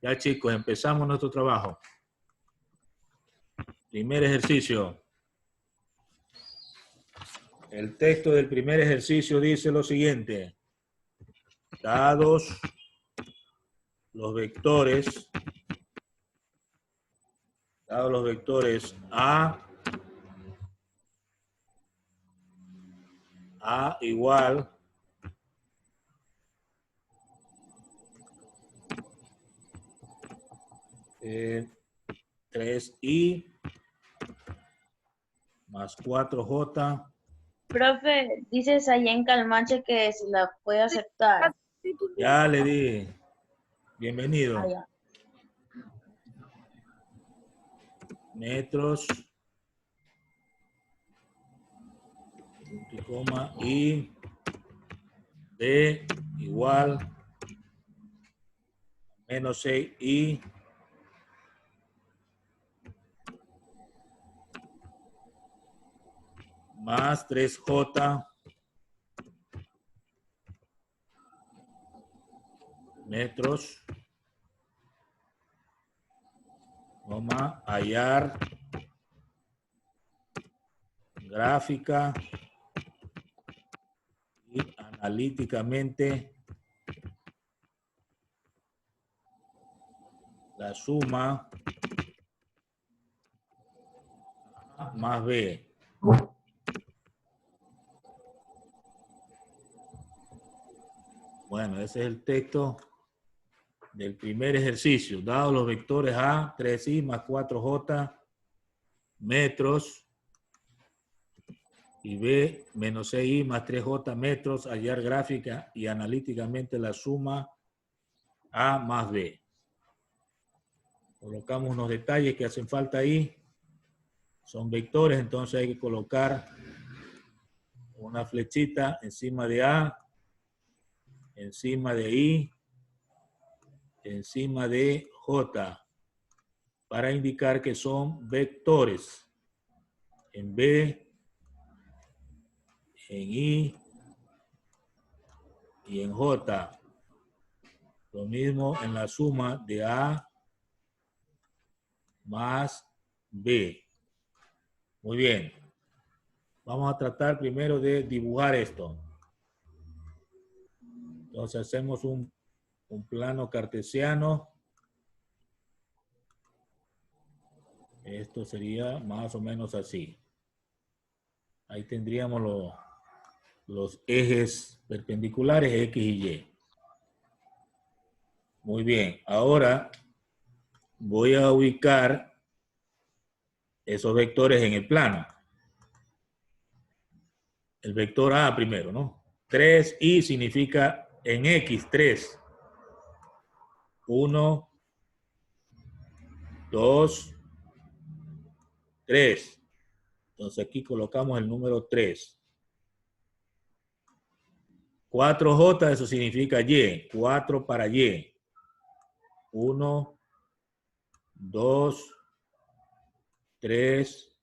Ya chicos, empezamos nuestro trabajo. Primer ejercicio. El texto del primer ejercicio dice lo siguiente. Dados los vectores A igual eh, 3i más 4j. Profe, dices allá en Calmache que se la puede aceptar. Ya le di. Bienvenido. Allá. Metros. Punto y coma. Y D igual menos 6i más 3j metros, coma, hallar gráfica y analíticamente la suma A más B. Bueno, ese es el texto del primer ejercicio. Dados los vectores A, 3i más 4j metros y B menos 6i más 3j metros, hallar gráfica y analíticamente la suma A más B. Colocamos unos detalles que hacen falta ahí. Son vectores, entonces hay que colocar una flechita encima de A, encima de I, encima de J, para indicar que son vectores. En B, en I y en J. Lo mismo en la suma de A más B. Muy bien. Vamos a tratar primero de dibujar esto. Entonces hacemos un plano cartesiano. Esto sería más o menos así. Ahí tendríamos los ejes perpendiculares X y Y. Muy bien. Ahora voy a ubicar esos vectores en el plano. El vector A primero, ¿no? 3i significa en X, 3. 1, 2, 3. Entonces aquí colocamos el número 3. 4j, eso significa Y. 4 para Y. 1, 2, 3,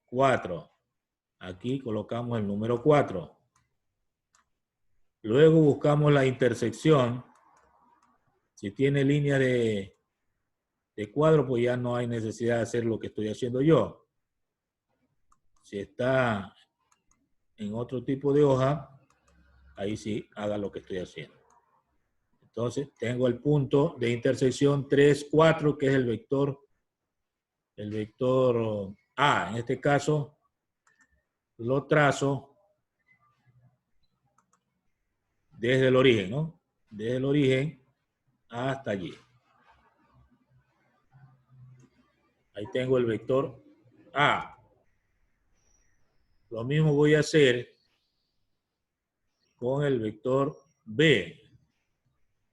4. Aquí colocamos el número 4. Luego buscamos la intersección. Si tiene línea de cuadro, pues ya no hay necesidad de hacer lo que estoy haciendo yo. Si está en otro tipo de hoja, ahí sí haga lo que estoy haciendo. Entonces, tengo el punto de intersección 3, 4, que es el vector A. En este caso, lo trazo desde el origen, ¿no? Desde el origen hasta allí. Ahí tengo el vector A. Lo mismo voy a hacer con el vector B.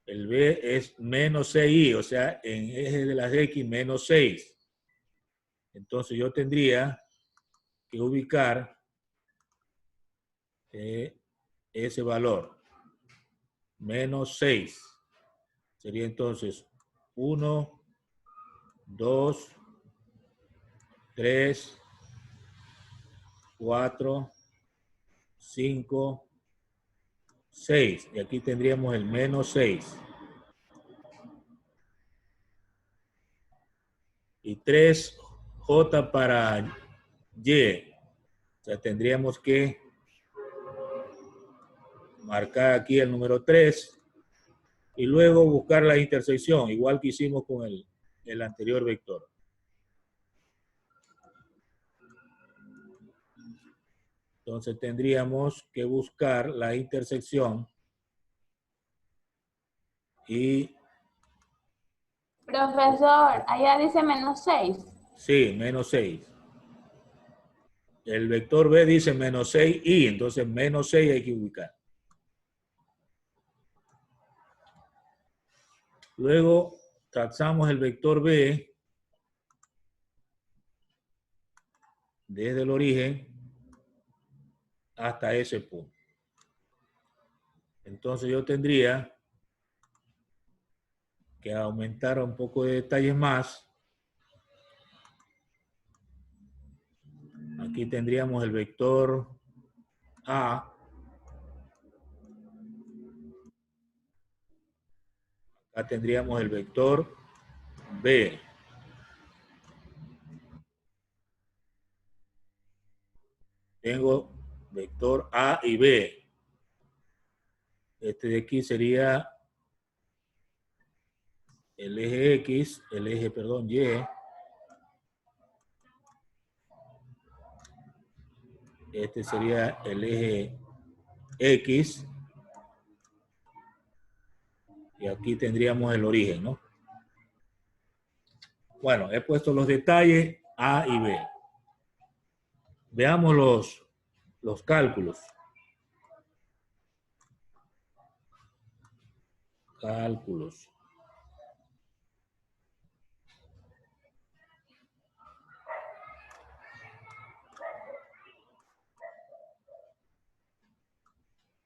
El B es menos 6i, o sea, en eje de las X menos 6. Entonces yo tendría que ubicar ese valor. Menos 6. Sería entonces 1, 2, 3, 4, 5, 6. Y aquí tendríamos el menos 6. y 3J para Y. O sea, tendríamos que marcar aquí el número 3 y luego buscar la intersección, igual que hicimos con el anterior vector. Entonces tendríamos que buscar la intersección y... Profesor, allá dice -6. Sí, -6. El vector B dice -6y, entonces -6 hay que ubicar. Luego trazamos el vector B desde el origen hasta ese punto. Entonces yo tendría que aumentar un poco de detalles más. Aquí tendríamos el vector A. Acá tendríamos el vector B. Tengo vector A y B. Este de aquí sería el eje X, el eje, perdón, Y. Este sería el eje X. Y aquí tendríamos el origen, ¿no? Bueno, he puesto los detalles A y B. Veamos los cálculos. Cálculos.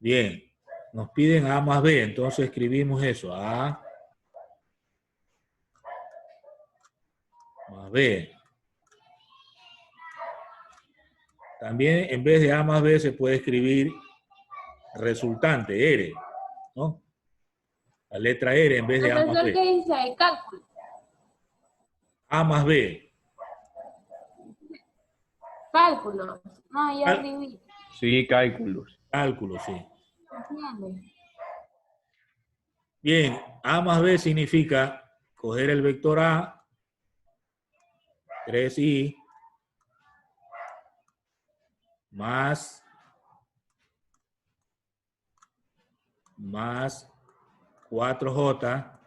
Bien, nos piden A más B, entonces escribimos eso, A más B. También en vez de A más B se puede escribir resultante, R, ¿no? La letra R en vez de A más Profesor, B. ¿qué dice ahí? Cálculo. A más B. Cálculos. No, ya escribí. Sí, cálculos. Cálculos, sí. ¿Entiendes? Bien, A más B significa coger el vector A, 3i, más 4j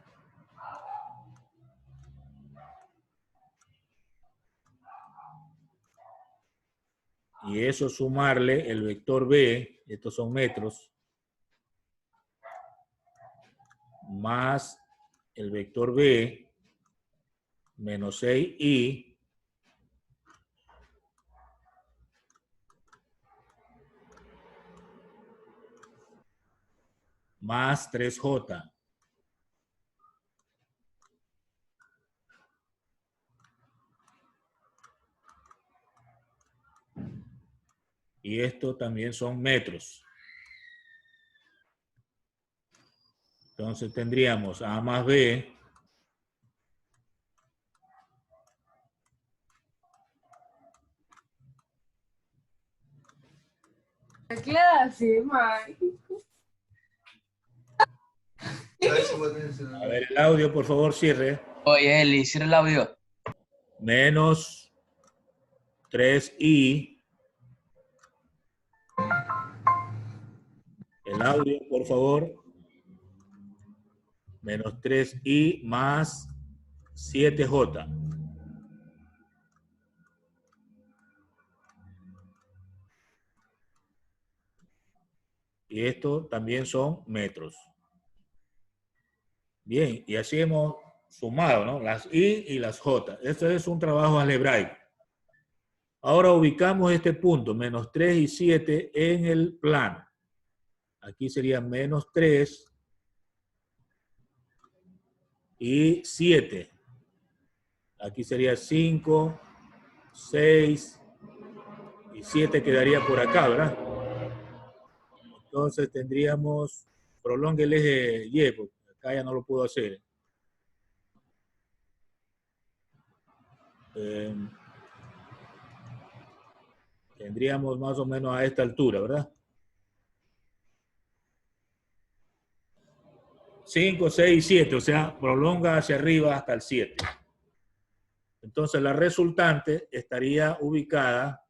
y eso sumarle el vector B, estos son metros, más el vector B menos 6i más 3j. Y esto también son metros. Entonces tendríamos A más B Clase, Mike. A ver el audio, por favor, cierre. Oye, Eli, cierra el audio. Menos 3i. El audio, por favor. Menos 3i más 7j. Y esto también son metros. Bien, y así hemos sumado, ¿no? Las i y las j. Esto es un trabajo algebraico. Ahora ubicamos este punto, menos 3 y 7, en el plano. Aquí sería menos 3 y 7. Aquí sería 5, 6 y 7 quedaría por acá, ¿verdad? Entonces tendríamos, prolongue el eje Y, porque acá ya no lo puedo hacer. tendríamos más o menos a esta altura, ¿verdad? 5, 6 y 7, o sea, prolonga hacia arriba hasta el 7. Entonces la resultante estaría ubicada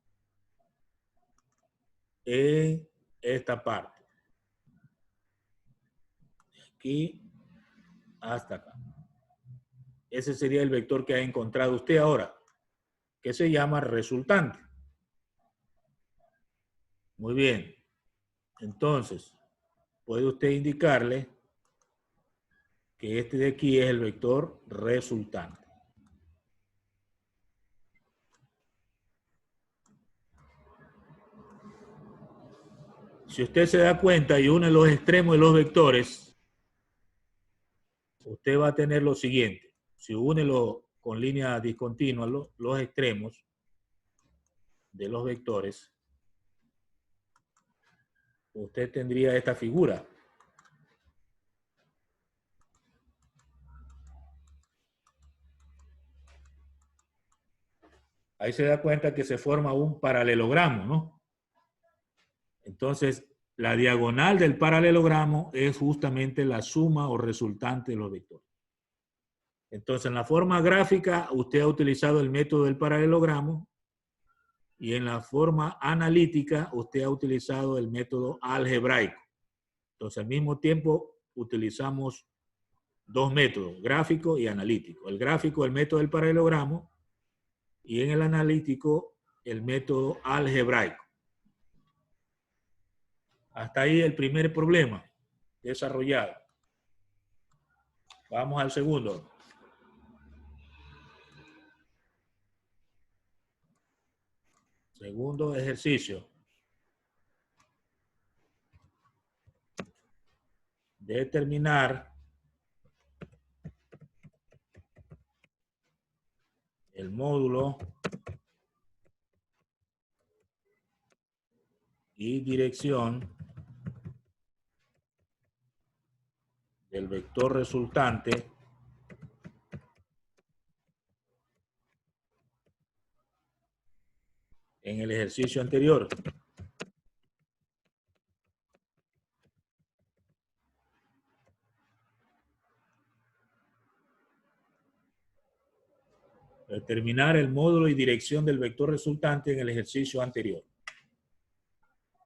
en esta parte. Aquí hasta acá. Ese sería el vector que ha encontrado usted ahora, que se llama resultante. Muy bien. Entonces, puede usted indicarle que este de aquí es el vector resultante. Si usted se da cuenta y une los extremos de los vectores, usted va a tener lo siguiente. Si une con líneas discontinuas los extremos de los vectores, usted tendría esta figura. Ahí se da cuenta que se forma un paralelogramo, ¿no? Entonces, la diagonal del paralelogramo es justamente la suma o resultante de los vectores. Entonces, en la forma gráfica, usted ha utilizado el método del paralelogramo y en la forma analítica, usted ha utilizado el método algebraico. Entonces, al mismo tiempo, utilizamos dos métodos, gráfico y analítico. El gráfico, el método del paralelogramo, y en el analítico, el método algebraico. Hasta ahí el primer problema desarrollado. Vamos al segundo. Segundo ejercicio. Determinar el módulo y dirección del vector resultante en el ejercicio anterior. Determinar el módulo y dirección del vector resultante en el ejercicio anterior.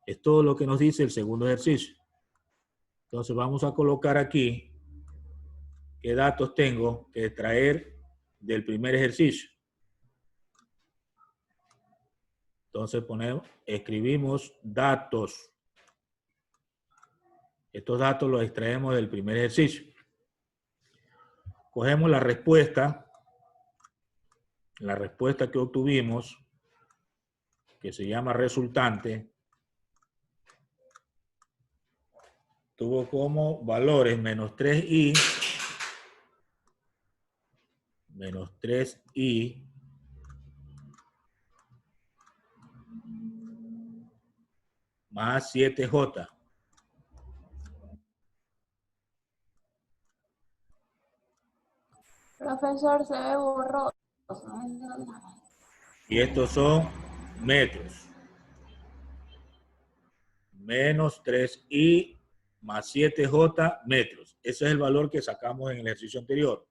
Es todo lo que nos dice el segundo ejercicio. Entonces vamos a colocar aquí qué datos tengo que extraer del primer ejercicio. Entonces escribimos datos. Estos datos los extraemos del primer ejercicio. Cogemos la respuesta que obtuvimos, que se llama resultante, tuvo como valores menos 3i, más 7j. Profesor, se ve borroso. Y estos son metros. Menos 3i más 7j metros. Ese es el valor que sacamos en el ejercicio anterior.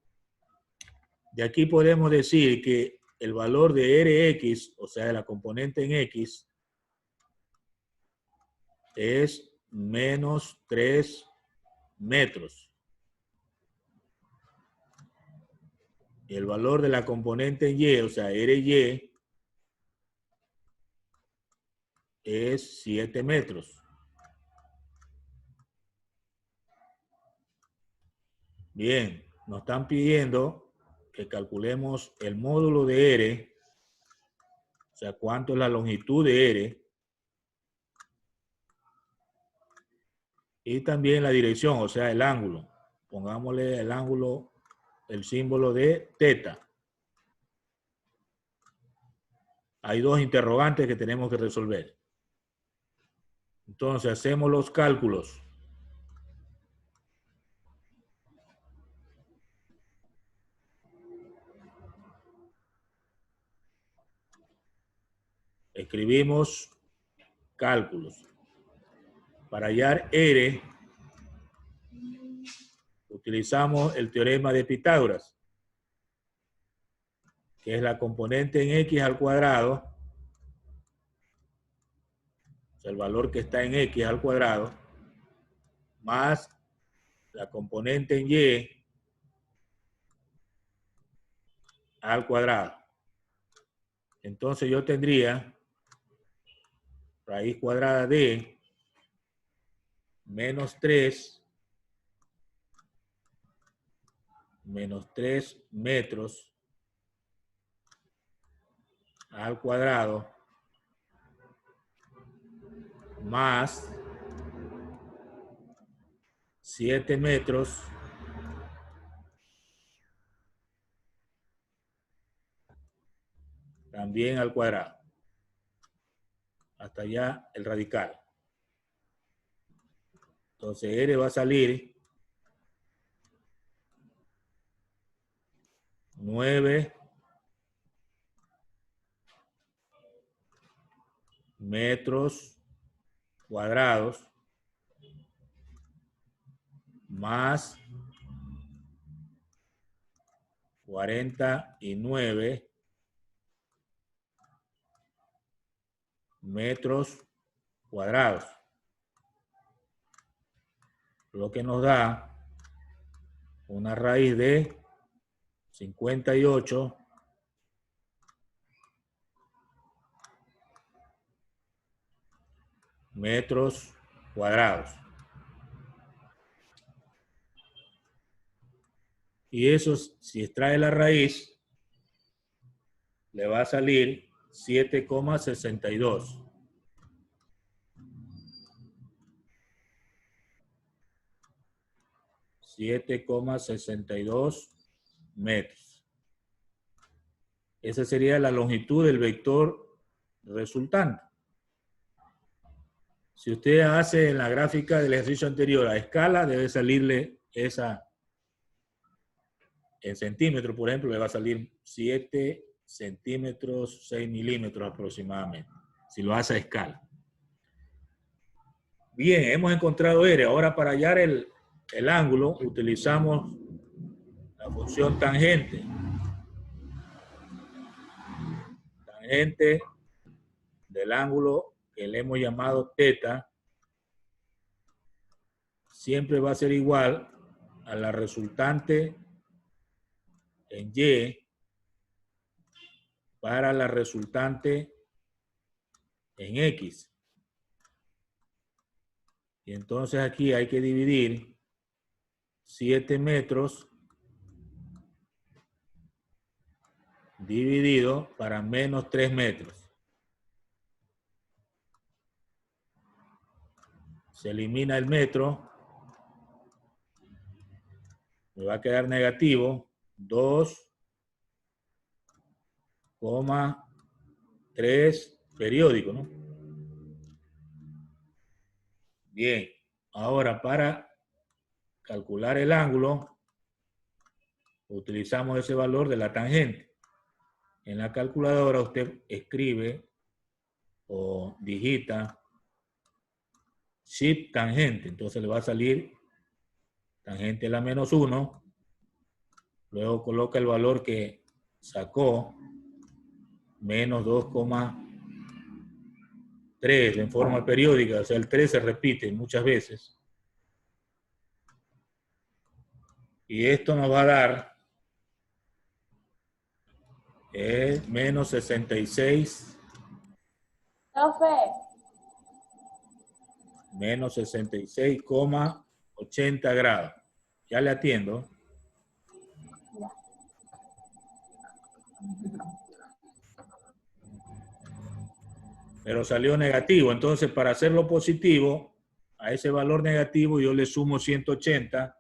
De aquí podemos decir que el valor de Rx, o sea, de la componente en X, es menos 3 metros. Y el valor de la componente en Y, o sea, Ry, es 7 metros. Bien, nos están pidiendo que calculemos el módulo de R, o sea, cuánto es la longitud de R, y también la dirección, o sea, el ángulo. Pongámosle el ángulo, el símbolo de teta. Hay dos interrogantes que tenemos que resolver. Entonces, hacemos los cálculos. escribimos cálculos. Para hallar R, utilizamos el teorema de Pitágoras, que es la componente en X al cuadrado, o sea, el valor que está en X al cuadrado, más la componente en Y al cuadrado. Entonces yo tendría raíz cuadrada de menos 3 metros al cuadrado más 7 metros también al cuadrado. Hasta allá el radical. Entonces R va a salir 9 metros cuadrados más 49 metros cuadrados, lo que nos da una raíz de 58 metros cuadrados. Y eso, si extrae la raíz, le va a salir 7,62. $7,62 metros. Esa sería la longitud del vector resultante. Si usted hace en la gráfica del ejercicio anterior a escala, debe salirle esa en centímetros, por ejemplo, le va a salir 7 centímetros, 6 milímetros aproximadamente, si lo hace a escala. Bien, hemos encontrado R. Ahora para hallar el ángulo utilizamos la función tangente. Tangente del ángulo que le hemos llamado teta siempre va a ser igual a la resultante en Y para la resultante en X. Y entonces aquí hay que dividir 7 metros dividido para menos 3 metros. Se elimina el metro. Me va a quedar negativo 2,3 periódico, ¿no? Bien, ahora para calcular el ángulo utilizamos ese valor de la tangente. En la calculadora usted escribe o digita shift tangente, entonces le va a salir tangente a la menos 1, luego coloca el valor que sacó, menos 2,3 en forma periódica, o sea, el 3 se repite muchas veces. Y esto nos va a dar menos 66. Profe, Menos 66,80 grados. Ya le atiendo. Pero salió negativo. Entonces, para hacerlo positivo, a ese valor negativo yo le sumo 180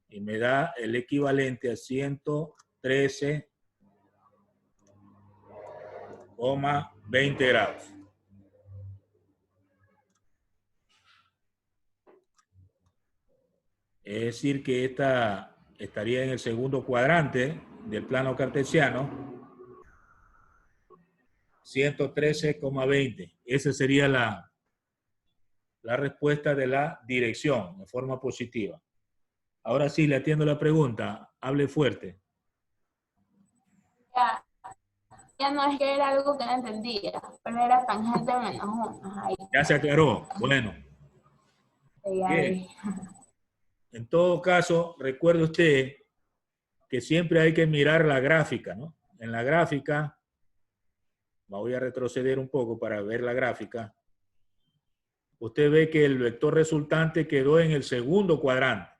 y me da el equivalente a 113,20 grados. Es decir que esta estaría en el segundo cuadrante del plano cartesiano. 113,20. Esa sería la respuesta de la dirección de forma positiva. Ahora sí, le atiendo la pregunta. Hable fuerte. Ya no es que era algo que no entendía, pero era tangente menos 1. Ahí. Ya se aclaró. Bueno. Bien. En todo caso, recuerde usted que siempre hay que mirar la gráfica, ¿no? En la gráfica, voy a retroceder un poco para ver la gráfica. Usted ve que el vector resultante quedó en el segundo cuadrante.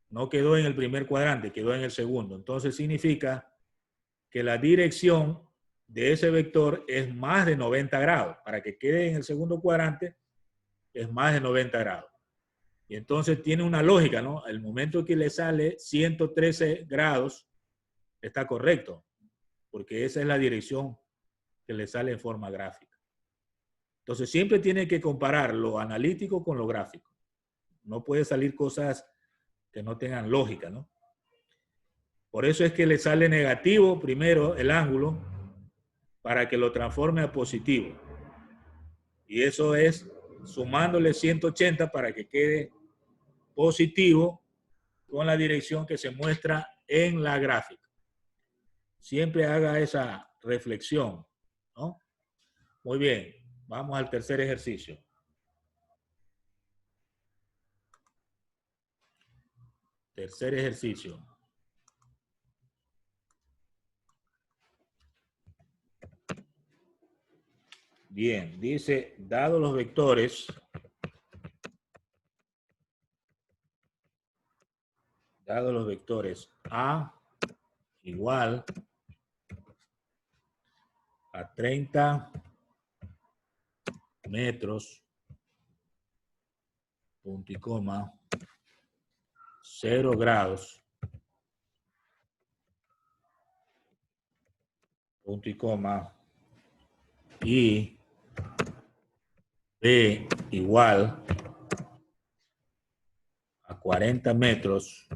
No quedó en el primer cuadrante, quedó en el segundo. Entonces significa que la dirección de ese vector es más de 90 grados. Para que quede en el segundo cuadrante, es más de 90 grados. Y entonces tiene una lógica, ¿no? El momento que le sale 113 grados, está correcto, porque esa es la dirección que le sale en forma gráfica. Entonces siempre tiene que comparar lo analítico con lo gráfico. No puede salir cosas que no tengan lógica, ¿no? Por eso es que le sale negativo primero el ángulo para que lo transforme a positivo. Y eso es sumándole 180 para que quede positivo con la dirección que se muestra en la gráfica. Siempre haga esa reflexión, ¿no? Muy bien, vamos al tercer ejercicio. Tercer ejercicio. Bien, dice, dado los vectores, A igual a 30 metros, punto y coma, 0 grados, punto y coma, y B igual a 40 metros,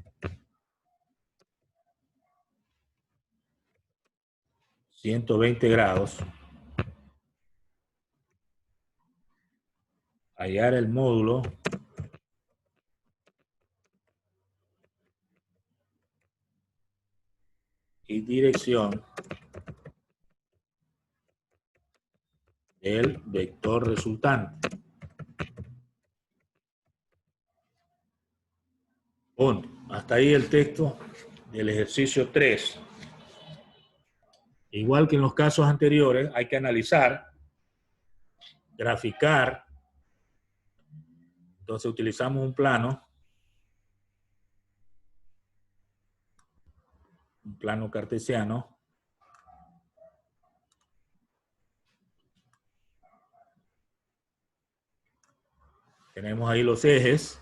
120 grados, hallar el módulo y dirección del vector resultante. Punto. Hasta ahí el texto del ejercicio 3. Igual que en los casos anteriores, hay que analizar, graficar. Entonces utilizamos un plano cartesiano. Tenemos ahí los ejes.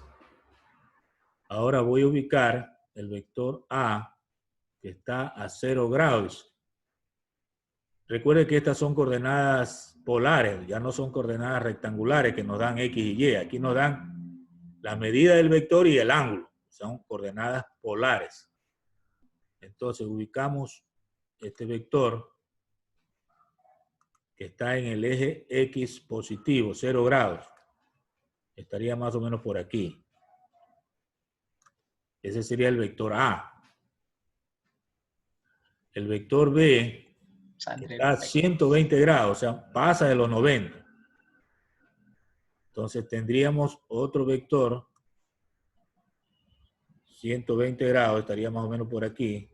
Ahora voy a ubicar el vector A, que está a 0 grados. Recuerde que estas son coordenadas polares, ya no son coordenadas rectangulares que nos dan X y Y. Aquí nos dan la medida del vector y el ángulo. Son coordenadas polares. Entonces ubicamos este vector que está en el eje X positivo, 0 grados. Estaría más o menos por aquí. Ese sería el vector A. El vector B está a 120 grados, o sea, pasa de los 90. Entonces tendríamos otro vector, 120 grados, estaría más o menos por aquí.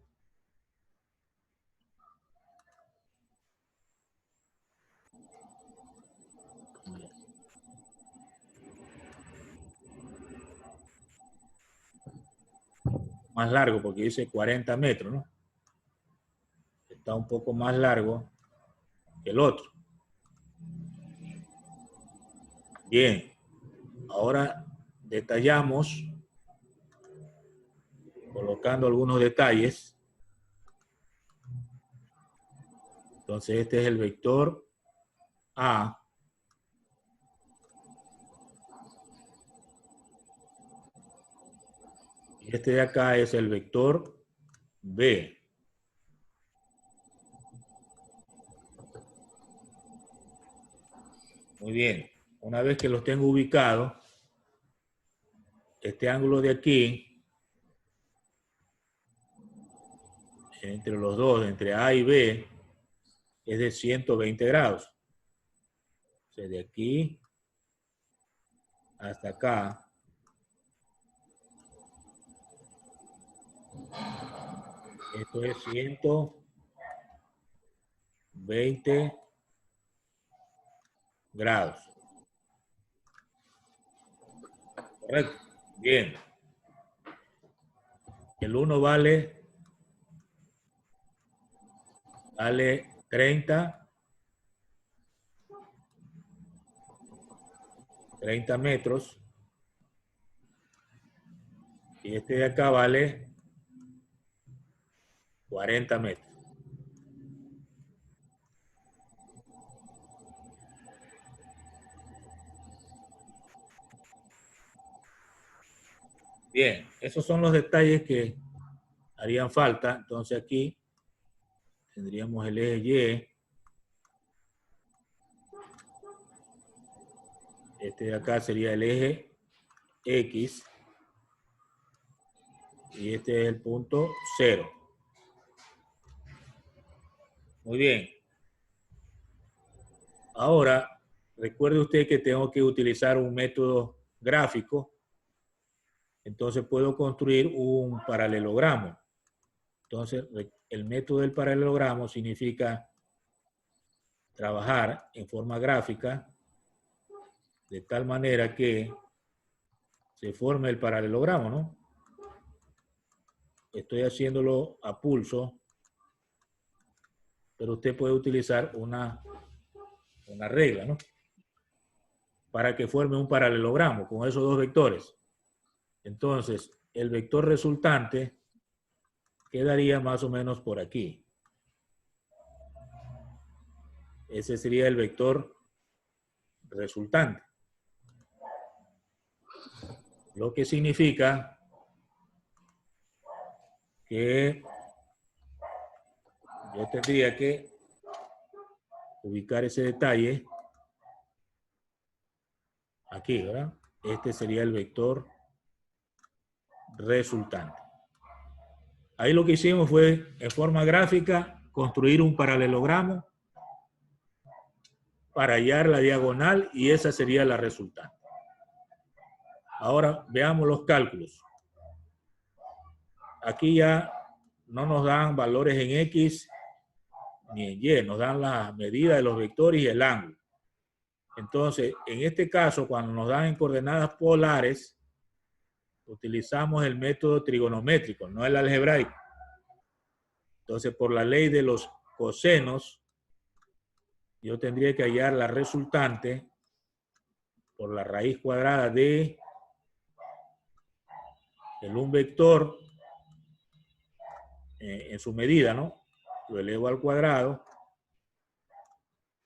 Más largo porque dice 40 metros, ¿no? Está un poco más largo que el otro. Bien, ahora detallamos colocando algunos detalles. Entonces este es el vector A. Y este de acá es el vector B. Muy bien. Una vez que los tengo ubicados, este ángulo de aquí, entre los dos, entre A y B, es de 120 grados. O sea, de aquí hasta acá, esto es 120 grados. Correcto. Bien. El 1 vale 30 metros. Y este de acá vale 40 metros. Bien, esos son los detalles que harían falta. Entonces aquí tendríamos el eje Y. Este de acá sería el eje X. Y este es el punto 0. Muy bien. Ahora, recuerde usted que tengo que utilizar un método gráfico. Entonces puedo construir un paralelogramo. Entonces, el método del paralelogramo significa trabajar en forma gráfica de tal manera que se forme el paralelogramo, ¿no? Estoy haciéndolo a pulso, pero usted puede utilizar una regla, ¿no? Para que forme un paralelogramo con esos dos vectores. Entonces, el vector resultante quedaría más o menos por aquí. Ese sería el vector resultante. Lo que significa que yo tendría que ubicar ese detalle aquí, ¿verdad? Este sería el vector resultante. Ahí lo que hicimos fue, en forma gráfica, construir un paralelogramo para hallar la diagonal y esa sería la resultante. Ahora veamos los cálculos. Aquí ya no nos dan valores en X ni en Y, nos dan la medida de los vectores y el ángulo. Entonces, en este caso, cuando nos dan en coordenadas polares, utilizamos el método trigonométrico, no el algebraico. Entonces, por la ley de los cosenos, yo tendría que hallar la resultante por la raíz cuadrada de un vector en su medida, ¿no? Lo elevo al cuadrado,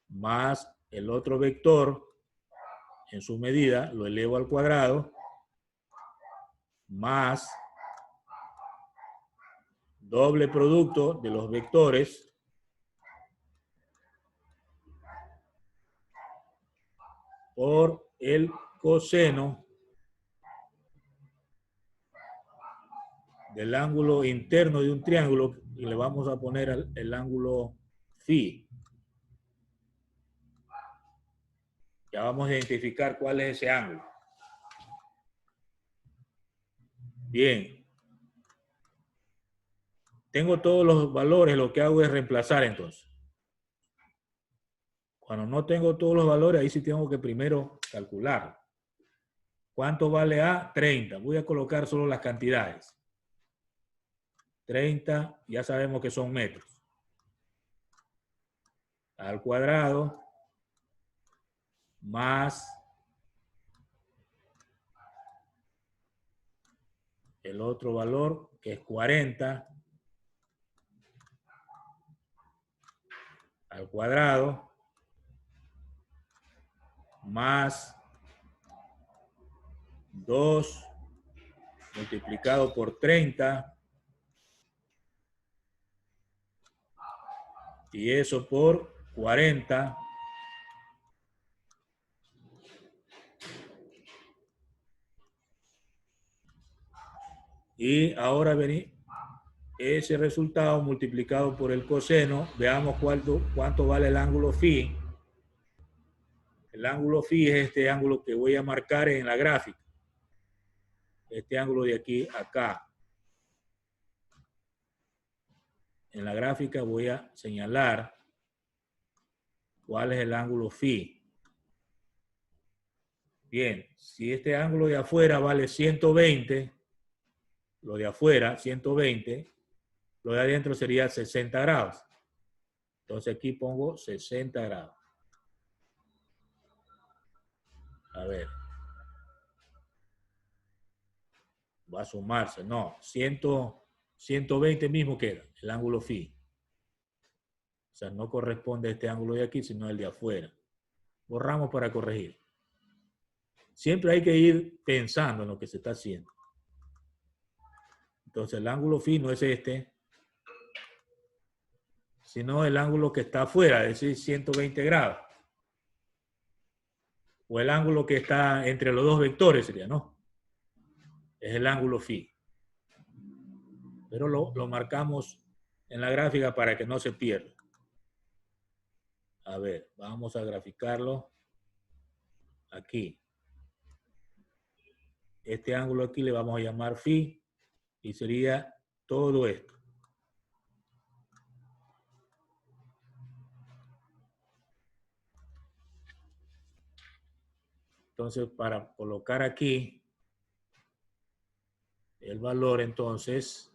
más el otro vector en su medida, lo elevo al cuadrado, más doble producto de los vectores por el coseno del ángulo interno de un triángulo y le vamos a poner el ángulo phi. Ya vamos a identificar cuál es ese ángulo. Bien. Tengo todos los valores, lo que hago es reemplazar entonces. Cuando no tengo todos los valores, ahí sí tengo que primero calcular. ¿Cuánto vale A? 30. Voy a colocar solo las cantidades. 30, ya sabemos que son metros. Al cuadrado más el otro valor que es 40 al cuadrado más 2 multiplicado por 30 y eso por 40 Y ahora vení ese resultado multiplicado por el coseno. Veamos cuánto vale el ángulo phi. El ángulo phi es este ángulo que voy a marcar en la gráfica. Este ángulo de aquí a acá. En la gráfica voy a señalar cuál es el ángulo phi. Bien, si este ángulo de afuera vale 120, lo de afuera 120, lo de adentro sería 60 grados. Entonces aquí pongo 60 grados. A ver. Va a sumarse, no. 120 mismo queda, el ángulo phi. O sea, no corresponde a este ángulo de aquí, sino el de afuera. Borramos para corregir. Siempre hay que ir pensando en lo que se está haciendo. Entonces, el ángulo phi no es este, sino el ángulo que está afuera, es decir, 120 grados. O el ángulo que está entre los dos vectores sería, ¿no? Es el ángulo phi. Pero lo marcamos en la gráfica para que no se pierda. A ver, vamos a graficarlo aquí. Este ángulo aquí le vamos a llamar phi y sería todo esto. Entonces, para colocar aquí el valor entonces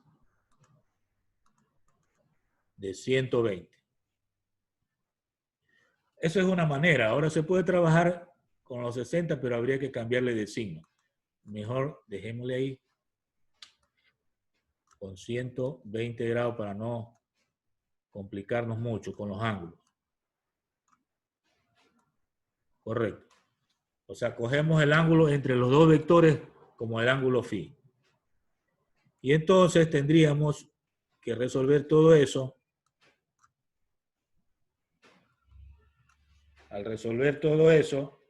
de 120. Eso es una manera. Ahora se puede trabajar con los 60, pero habría que cambiarle de signo. Mejor dejémosle ahí con 120 grados para no complicarnos mucho con los ángulos. Correcto. O sea, cogemos el ángulo entre los dos vectores como el ángulo phi. Y entonces tendríamos que resolver todo eso. Al resolver todo eso,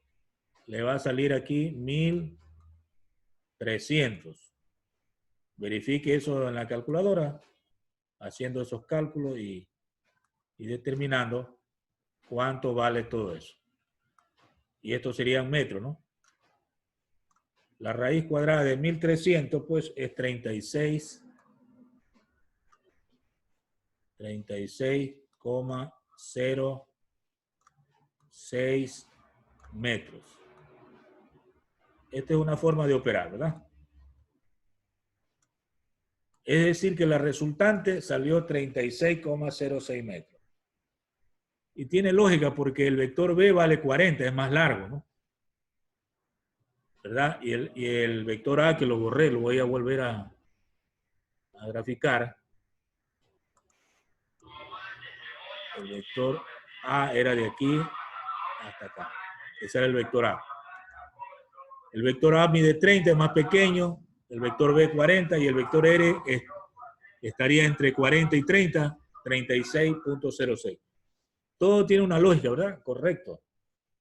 le va a salir aquí 1300. Verifique eso en la calculadora, haciendo esos cálculos y determinando cuánto vale todo eso. Y esto sería un metro, ¿no? La raíz cuadrada de 1300, pues, es 36,06 metros. Esta es una forma de operar, ¿verdad? Es decir, que la resultante salió 36,06 metros. Y tiene lógica porque el vector B vale 40, es más largo, ¿no? ¿Verdad? Y el vector A, que lo borré, lo voy a volver a graficar. El vector A era de aquí hasta acá. Ese era el vector A. El vector A mide 30, es más pequeño. El vector B 40 y el vector R estaría entre 40 y 30, 36,06. Todo tiene una lógica, ¿verdad? Correcto.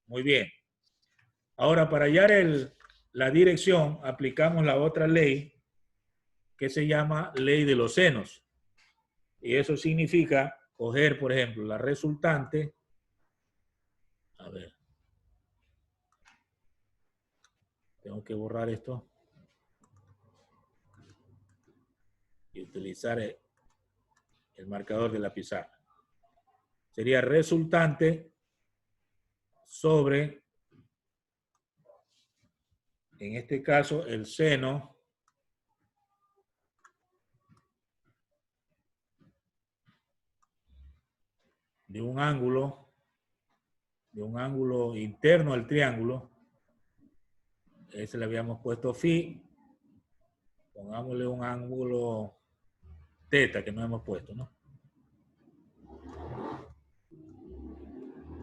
Muy bien. Ahora, para hallar la dirección, aplicamos la otra ley que se llama ley de los senos. Y eso significa coger, por ejemplo, la resultante. A ver. Tengo que borrar esto. Y utilizar el marcador de la pizarra. Sería resultante sobre, en este caso, el seno de un ángulo interno al triángulo. Ese le habíamos puesto phi. Pongámosle un ángulo teta que no hemos puesto, ¿no?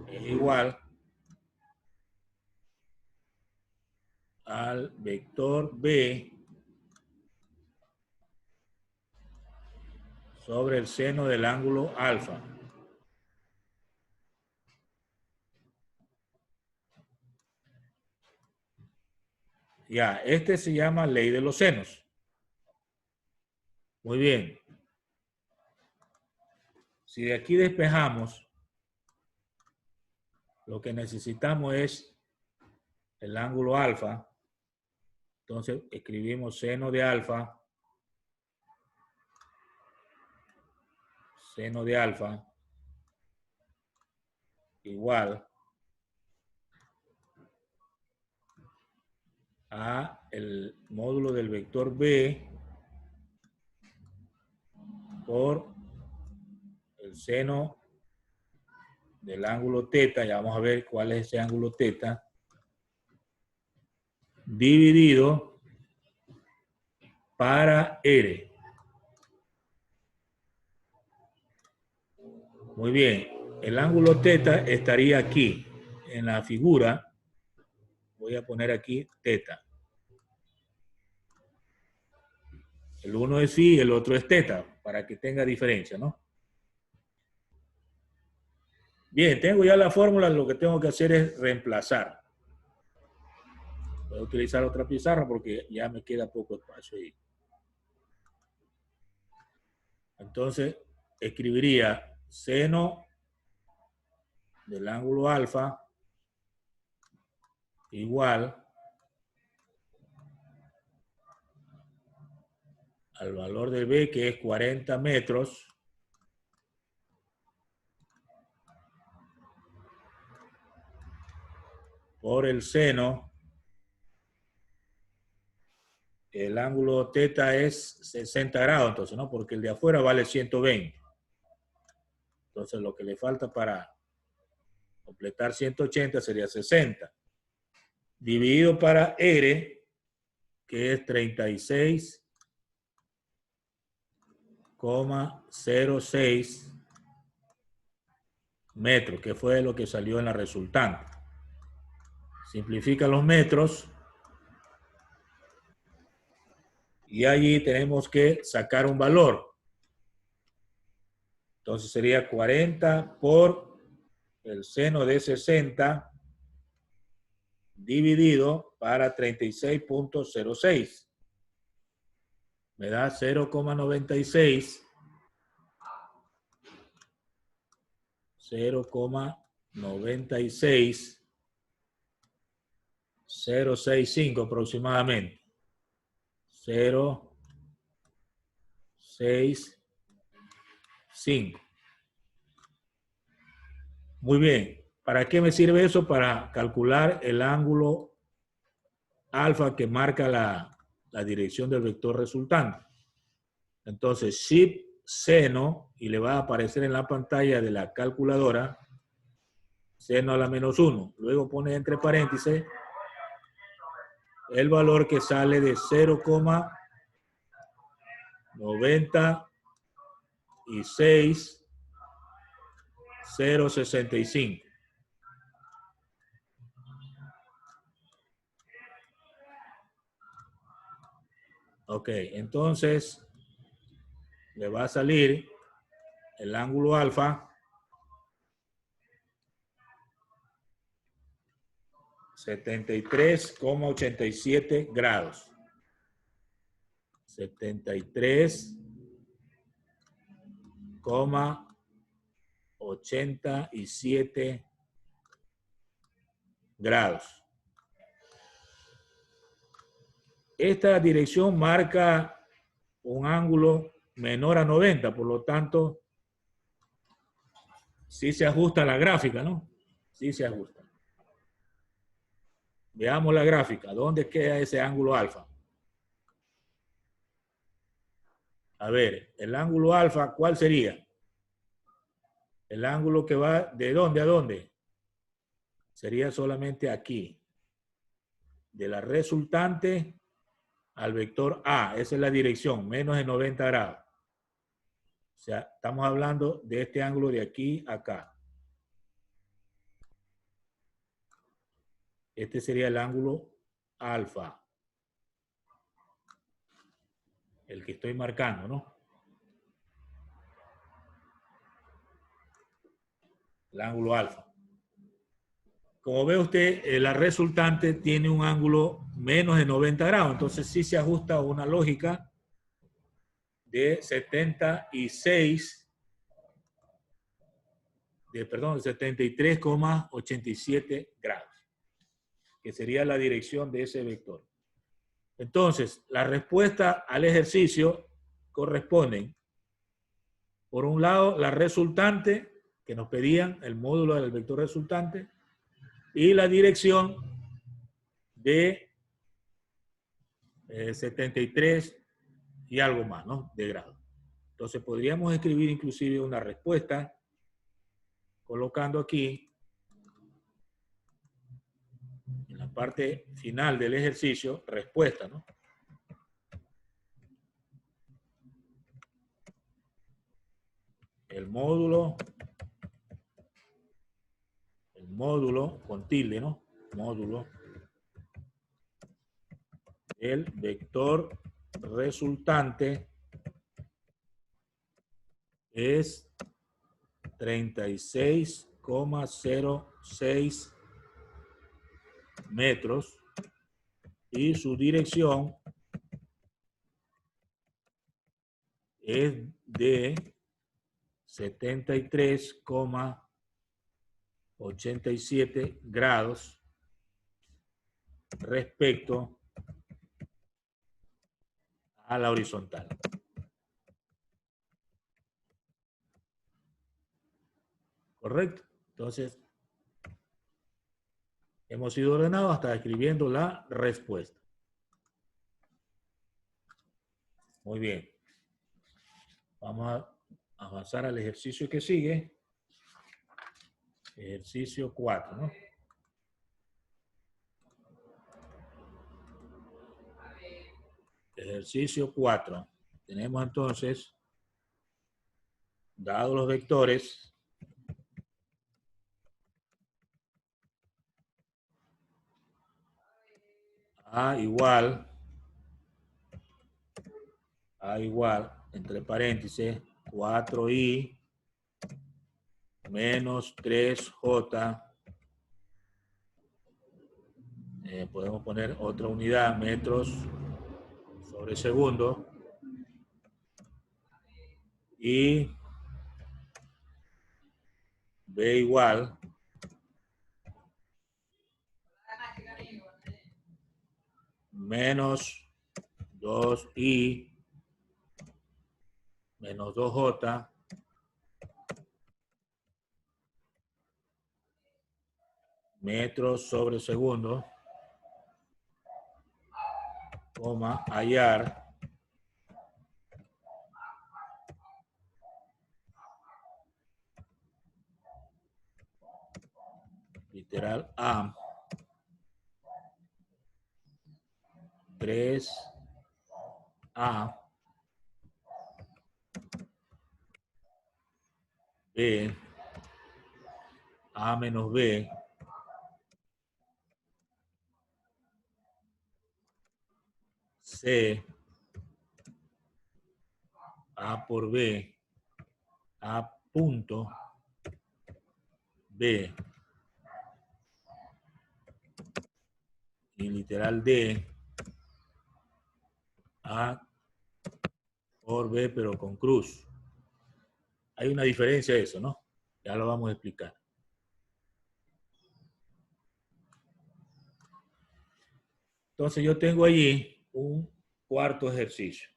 Es igual al vector B sobre el seno del ángulo alfa. Ya, este se llama ley de los senos. Muy bien. Si de aquí despejamos, lo que necesitamos es el ángulo alfa. Entonces escribimos seno de alfa igual a el módulo del vector B por el seno del ángulo teta, ya vamos a ver cuál es ese ángulo teta, dividido para R. Muy bien, el ángulo teta estaría aquí, en la figura. Voy a poner aquí teta. El uno es phi, el otro es teta, para que tenga diferencia, ¿no? Bien, tengo ya la fórmula, lo que tengo que hacer es reemplazar. Voy a utilizar otra pizarra porque ya me queda poco espacio ahí. Entonces, escribiría seno del ángulo alfa igual al valor de B, que es 40 metros, por el seno. El ángulo teta es 60 grados, entonces, ¿no? Porque el de afuera vale 120. Entonces, lo que le falta para completar 180 sería 60. Dividido para R, que es 36,06 metros, que fue lo que salió en la resultante. Simplifica los metros. Y allí tenemos que sacar un valor. Entonces sería 40 por el seno de 60 dividido para 36.06. Me da 0,96. 0,96065 aproximadamente. 0,65. Muy bien. ¿Para qué me sirve eso? Para calcular el ángulo alfa que marca la dirección del vector resultante. Entonces, Shift seno, y le va a aparecer en la pantalla de la calculadora, seno a la -1. Luego pone entre paréntesis el valor que sale de 0,96065. Ok, entonces le va a salir el ángulo alfa 73,87 grados. 73,87 grados. Esta dirección marca un ángulo menor a 90, por lo tanto, sí se ajusta la gráfica, ¿no? Sí se ajusta. Veamos la gráfica. ¿Dónde queda ese ángulo alfa? A ver, el ángulo alfa, ¿cuál sería? El ángulo que va ¿de dónde a dónde? Sería solamente aquí. De la resultante al vector A. Esa es la dirección, menos de 90 grados. O sea, estamos hablando de este ángulo de aquí a acá. Este sería el ángulo alfa. El que estoy marcando, ¿no? El ángulo alfa. Como ve usted, la resultante tiene un ángulo menos de 90 grados. Entonces sí se ajusta a una lógica de 73,87 grados, que sería la dirección de ese vector. Entonces, la respuesta al ejercicio corresponden, por un lado, la resultante, que nos pedían, el módulo del vector resultante, y la dirección de 73 y algo más, ¿no? De grado. Entonces, podríamos escribir inclusive una respuesta colocando aquí, en la parte final del ejercicio, respuesta, ¿no? El módulo con tilde, ¿no? Módulo del vector resultante es 36,06 metros y su dirección es de 73,87 grados respecto a la horizontal. ¿Correcto? Entonces, hemos ido ordenados hasta escribiendo la respuesta. Muy bien. Vamos a avanzar al ejercicio que sigue. Ejercicio 4, ¿no? Ejercicio 4. Tenemos entonces, dados los vectores, A igual, entre paréntesis, 4i menos 3j, podemos poner otra unidad, metros sobre segundo, y b igual menos 2i menos 2j metros sobre segundo, coma, hallar literal A 3a b a menos b c a por b a punto b y literal d a por b pero con cruz. Hay una diferencia de eso, ¿no? Ya lo vamos a explicar. Entonces yo tengo allí un cuarto ejercicio.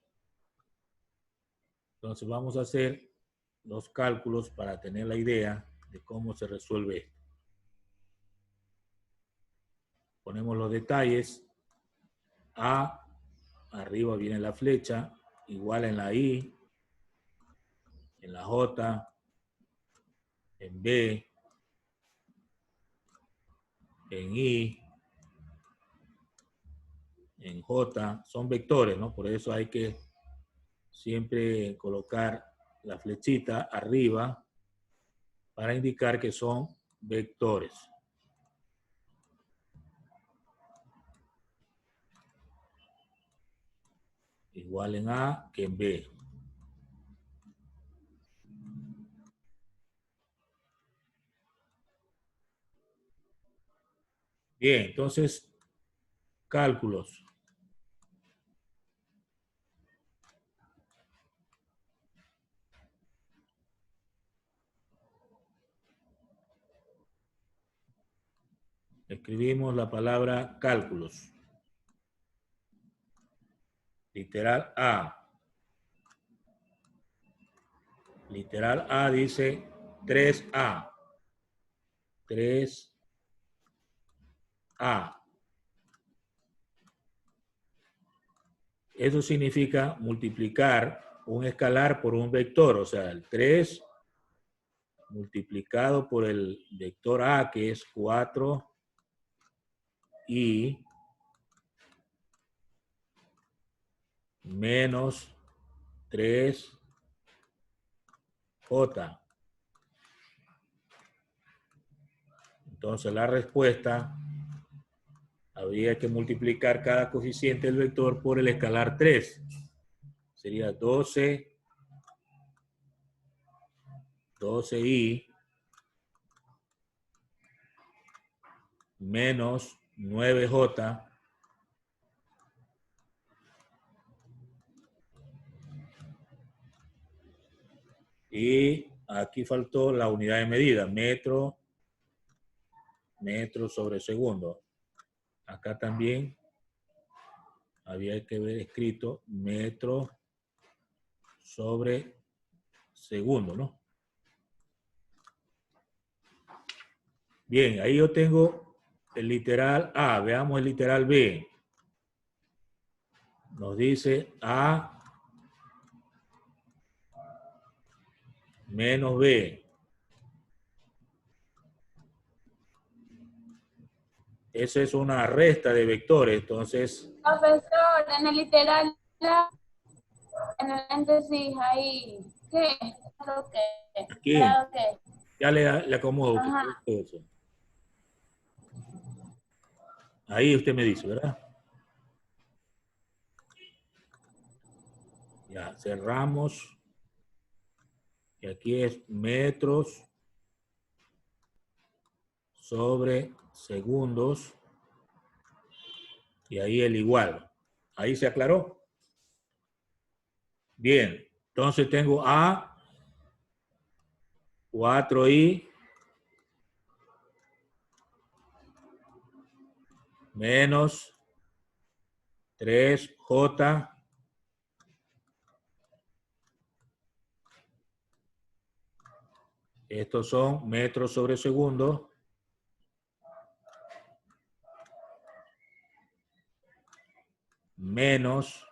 Entonces vamos a hacer los cálculos para tener la idea de cómo se resuelve esto. Ponemos los detalles. A, arriba viene la flecha, igual en la I, en la J, en B, en I, en J, son vectores, ¿no? Por eso hay que siempre colocar la flechita arriba para indicar que son vectores. Igual en A que en B. Bien, entonces, cálculos. escribimos la palabra cálculos. Literal A. Literal A dice 3A. 3A. Eso significa multiplicar un escalar por un vector, o sea, el 3 multiplicado por el vector A, que es 4i menos 3j. Entonces la respuesta habría que multiplicar cada coeficiente del vector por el escalar 3. Sería 12i menos 9j y aquí faltó la unidad de medida, metro sobre segundo. Acá también había que haber escrito metro sobre segundo, ¿no? Bien, ahí yo tengo el literal A. Veamos el literal B. Nos dice A menos B. Esa es una resta de vectores, entonces... Profesor, en el literal, en el paréntesis ahí, ¿qué es lo que? Aquí, Claro que. ya le acomodo. Ajá. Eso. Ahí usted me dice, ¿verdad? Ya, cerramos. Y aquí es metros sobre segundos. Y ahí el igual. ¿Ahí se aclaró? Bien. Entonces tengo A, 4i menos 3j estos son metros sobre segundo menos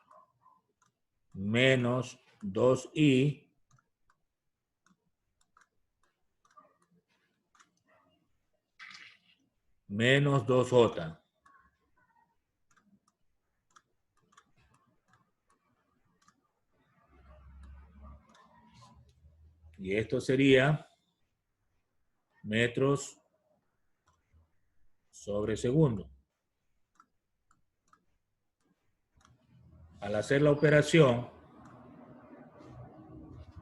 2i menos 2j. Y esto sería metros sobre segundo. Al hacer la operación,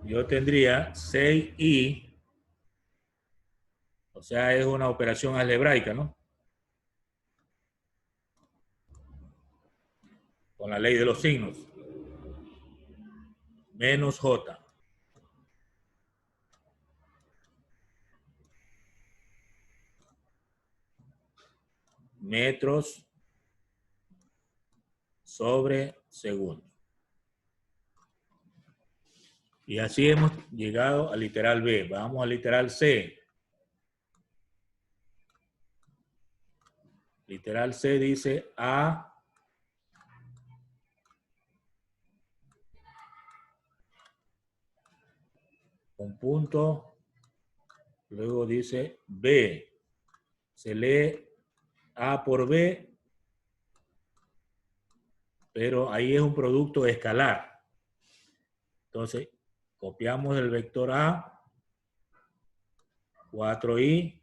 yo tendría 6i, o sea, es una operación algebraica, ¿no? Con la ley de los signos. Menos j. Metros sobre segundo. Y así hemos llegado al literal B. Vamos al literal C. Literal C dice A un punto, luego dice B. Se lee A por B, pero ahí es un producto escalar. Entonces, copiamos el vector A, 4i,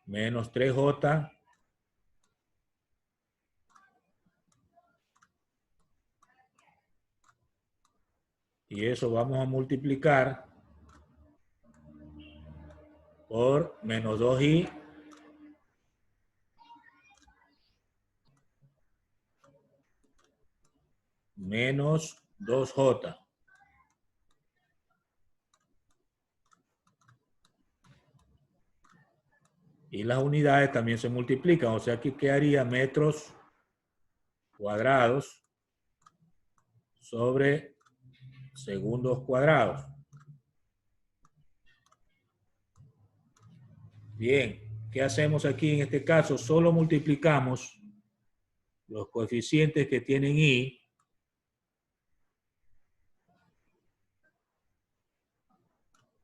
menos 3j, y eso vamos a multiplicar por menos 2i menos 2j. Y las unidades también se multiplican, o sea que quedaría metros cuadrados sobre segundos cuadrados. Bien, ¿qué hacemos aquí en este caso? Solo multiplicamos los coeficientes que tienen I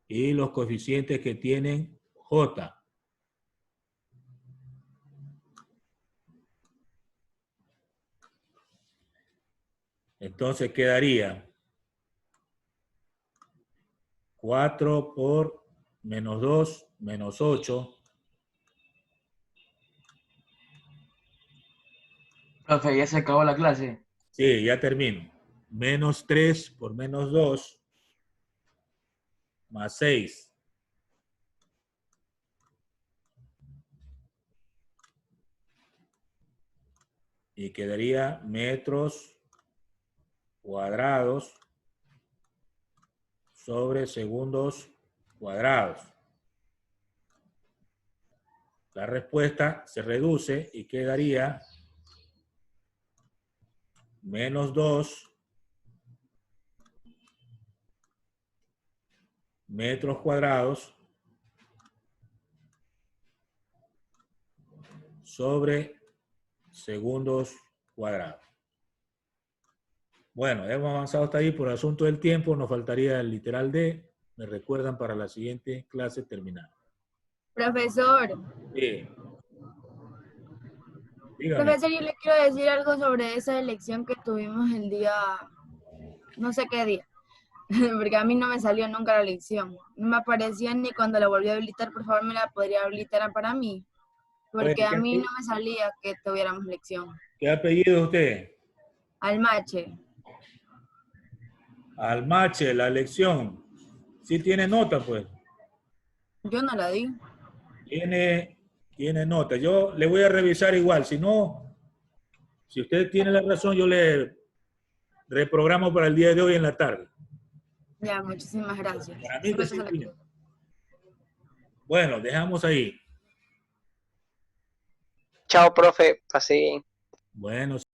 y los coeficientes que tienen J. Entonces quedaría 4 por menos 2 menos 8. Profe, ya se acabó la clase. Sí, ya termino. Menos 3 por menos 2 más 6. Y quedaría metros cuadrados sobre segundos cuadrados. La respuesta se reduce y quedaría menos 2 metros cuadrados sobre segundos cuadrados. Bueno, hemos avanzado hasta ahí por el asunto del tiempo. Nos faltaría el literal D. Me recuerdan para la siguiente clase terminar. Profesor, Sí. Dígame. profesor, yo le quiero decir algo sobre esa elección que tuvimos el día, no sé qué día, porque a mí no me salió nunca la elección. No me aparecía ni cuando la volví a habilitar. Por favor, me la podría habilitar para mí, porque a mí no me salía que tuviéramos elección. ¿Qué apellido es usted? Almache. Almache, la elección. Sí tiene nota, pues. Yo no la di. Tiene nota. Yo le voy a revisar igual. Si no, si usted tiene la razón, yo le reprogramo para el día de hoy en la tarde. Ya, muchísimas gracias. Para mí que sí tiene. Bueno, dejamos ahí. Chao, profe. Pase bien. Bueno.